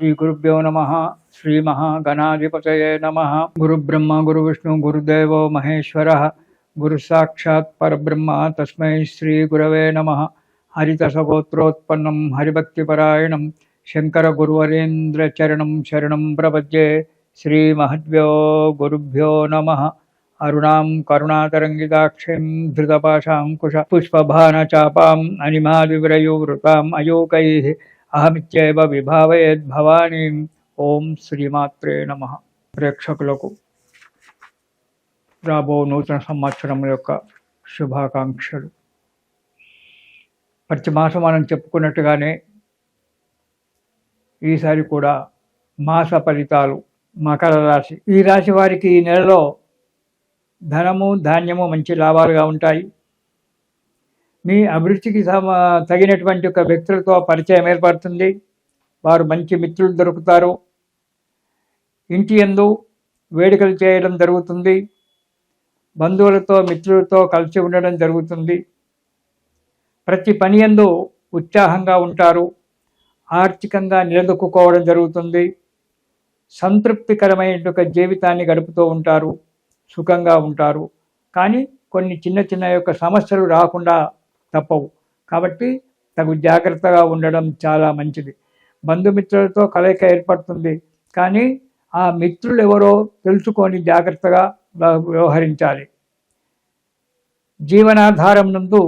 శ్రీ గురుభ్యో నమః. శ్రీ మహాగణాధిపతయే నమః. గురుబ్రహ్మ గురువిష్ణు గురుదేవో మహేశ్వరః. గురు సాక్షాత్ పరబ్రహ్మ తస్మై శ్రీ గురవే నమః. హరితసగోత్రోత్పన్నం హరిభక్తిపరాయణం శంకర గురువరేంద్ర చరణం శరణం ప్రపద్యే. శ్రీ మహద్భ్యో గురుభ్యో నమః. అరుణాం కరుణాతరంగితాక్షిం ధృతపాశాంకుశ పుష్పభానచాపాం అనిమాదివ్రయూవృతాం అయోకైః అహమిత్యేవ విభావయేద్భవానీం. ఓం శ్రీమాత్రే నమః. ప్రేక్షకులకు రాబో నూతన సంవత్సరం యొక్క శుభాకాంక్షలు. ప్రతి మాసం మనం చెప్పుకున్నట్టుగానే ఈసారి కూడా మాస ఫలితాలు మకర రాశి. ఈ రాశి వారికి ఈ నెలలో ధనము ధాన్యము మంచి లాభాలుగా ఉంటాయి. మీ అభిరుచికి తగినటువంటి ఒక వ్యక్తులతో పరిచయం ఏర్పడుతుంది. వారు మంచి మిత్రులు దొరుకుతారు. ఇంటి యందు వేడుకలు చేయడం జరుగుతుంది. బంధువులతో మిత్రులతో కలిసి ఉండడం జరుగుతుంది. ప్రతి పని యందు ఉత్సాహంగా ఉంటారు. ఆర్థికంగా నిలదొక్కుకోవడం జరుగుతుంది. సంతృప్తికరమైన ఒక జీవితాన్ని గడుపుతూ ఉంటారు. సుఖంగా ఉంటారు. కానీ కొన్ని చిన్న చిన్న యొక్క సమస్యలు రాకుండా తప్పవు. కాబట్టి తగు జాగ్రత్తగా ఉండడం చాలా మంచిది. బంధుమిత్రులతో కలయిక ఏర్పడుతుంది. కానీ ఆ మిత్రులు ఎవరో తెలుసుకొని జాగ్రత్తగా వ్యవహరించాలి. జీవనాధారం నందు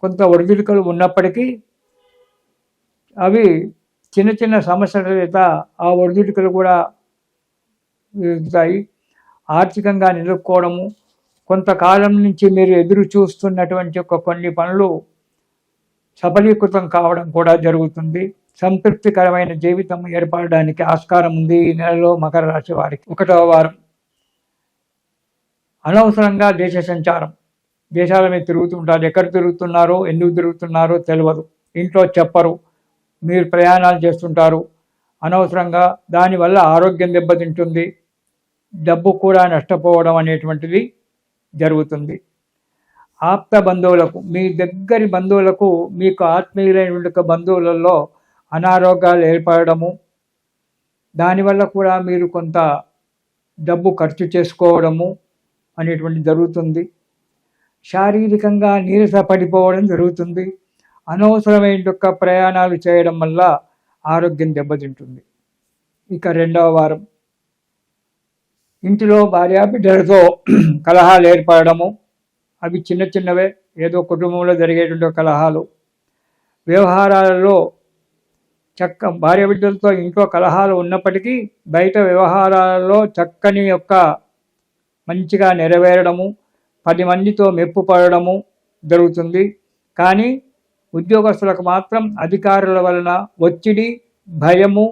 కొంత ఒడిదుడుకులు ఉన్నప్పటికీ అవి చిన్న చిన్న సమస్యల చేత ఆ ఒడిదుడుకులు కూడా ఎదుగుతాయి. ఆర్థికంగా నిలుపుకోవడము, కొంతకాలం నుంచి మీరు ఎదురు చూస్తున్నటువంటి కొన్ని పనులు సఫలీకృతం కావడం కూడా జరుగుతుంది. సంతృప్తికరమైన జీవితం ఏర్పడడానికి ఆస్కారం ఉంది ఈ నెలలో మకర రాశి వారికి. 1వ వారం అనవసరంగా దేశ సంచారం. దేశాల మీద తిరుగుతుంటారు. ఎక్కడ తిరుగుతున్నారో ఎందుకు తిరుగుతున్నారో తెలియదు. ఇంట్లో చెప్పరు. మీరు ప్రయాణాలు చేస్తుంటారు అనవసరంగా. దానివల్ల ఆరోగ్యం దెబ్బతింటుంది. డబ్బు కూడా నష్టపోవడం అనేటువంటిది జరుగుతుంది. ఆప్త బంధువులకు, మీ దగ్గరి బంధువులకు, మీకు ఆత్మీయులైన బంధువులలో అనారోగ్యాలు ఏర్పడము, దానివల్ల కూడా మీరు కొంత డబ్బు ఖర్చు చేసుకోవడము అనేటువంటి జరుగుతుంది. శారీరకంగా నీరస పడిపోవడం జరుగుతుంది. అనవసరమైన ప్రయాణాలు చేయడం వల్ల ఆరోగ్యం దెబ్బతింటుంది. ఇక 2వ వారం ఇంటిలో భార్యాబిడ్డలతో కలహాలు ఏర్పడము. అవి చిన్న చిన్నవే, ఏదో కుటుంబంలో జరిగేటువంటి కలహాలు. వ్యవహారాలలో భార్యాబిడ్డలతో ఇంట్లో కలహాలు ఉన్నప్పటికీ బయట వ్యవహారాలలో చక్కని మంచిగా నెరవేరడము, 10 మందితో మెప్పు పడడము జరుగుతుంది. కానీ ఉద్యోగస్తులకు మాత్రం అధికారుల వలన ఒత్తిడి, భయము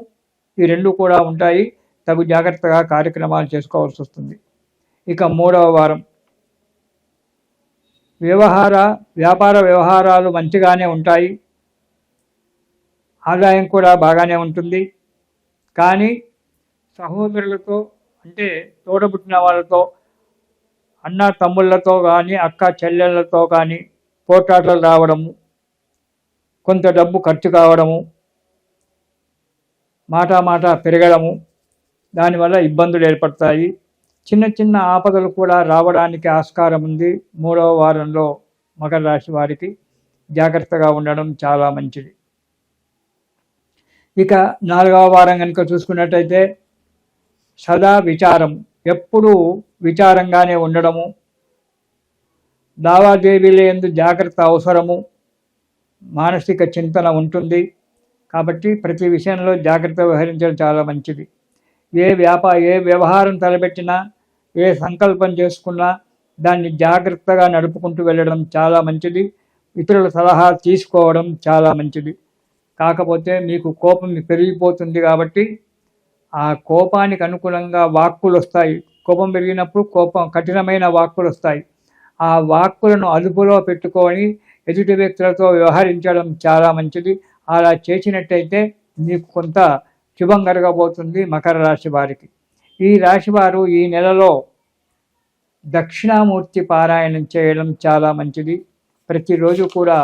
ఈ 2 కూడా ఉంటాయి. తగు జాగ్రత్తగా కార్యక్రమాలు చేసుకోవాల్సి వస్తుంది. ఇక 3వ వారం వ్యాపార వ్యవహారాలు మంచిగానే ఉంటాయి. ఆదాయం కూడా బాగానే ఉంటుంది. కానీ సహోదరులతో, అంటే తోడబుట్టిన వాళ్ళతో, అన్న తమ్ముళ్ళతో కానీ అక్క చెల్లెళ్ళతో కానీ పోట్లాటలు రావడము, కొంత డబ్బు ఖర్చు కావడము, మాట పెరగడము, దానివల్ల ఇబ్బందులు ఏర్పడతాయి. చిన్న చిన్న ఆపదలు కూడా రావడానికి ఆస్కారం ఉంది. 3వ వారంలో మకర రాశి వారికి జాగ్రత్తగా ఉండడం చాలా మంచిది. ఇక 4వ వారం కనుక చూసుకున్నట్టయితే సదా విచారం, ఎప్పుడూ విచారంగానే ఉండడము, లావాదేవీల యందు జాగ్రత్త అవసరము, మానసిక చింతన ఉంటుంది. కాబట్టి ప్రతి విషయంలో జాగ్రత్త వ్యవహరించడం చాలా మంచిది. ఏ వ్యవహారం తలపెట్టినా, ఏ సంకల్పం చేసుకున్నా దాన్ని జాగ్రత్తగా నడుపుకుంటూ వెళ్ళడం చాలా మంచిది. ఇతరుల సలహా తీసుకోవడం చాలా మంచిది. కాకపోతే మీకు కోపం పెరిగిపోతుంది కాబట్టి ఆ కోపానికి అనుగుణంగా వాక్కులు వస్తాయి. కోపం పెరిగినప్పుడు కఠినమైన వాక్కులు వస్తాయి. ఆ వాక్కులను అదుపులో పెట్టుకొని ఎదుటి వ్యక్తులతో వ్యవహరించడం చాలా మంచిది. అలా చేసినట్టయితే మీకు కొంత శుభం కలగబోతుంది మకర రాశి వారికి. ఈ రాశివారు ఈ నెలలో దక్షిణామూర్తి పారాయణం చేయడం చాలా మంచిది. ప్రతిరోజు కూడా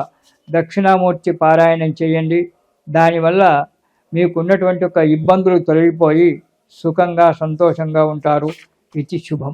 దక్షిణామూర్తి పారాయణం చేయండి. దానివల్ల మీకున్నటువంటి ఒక ఇబ్బందులు తొలగిపోయి సుఖంగా సంతోషంగా ఉంటారు. ఇది శుభం.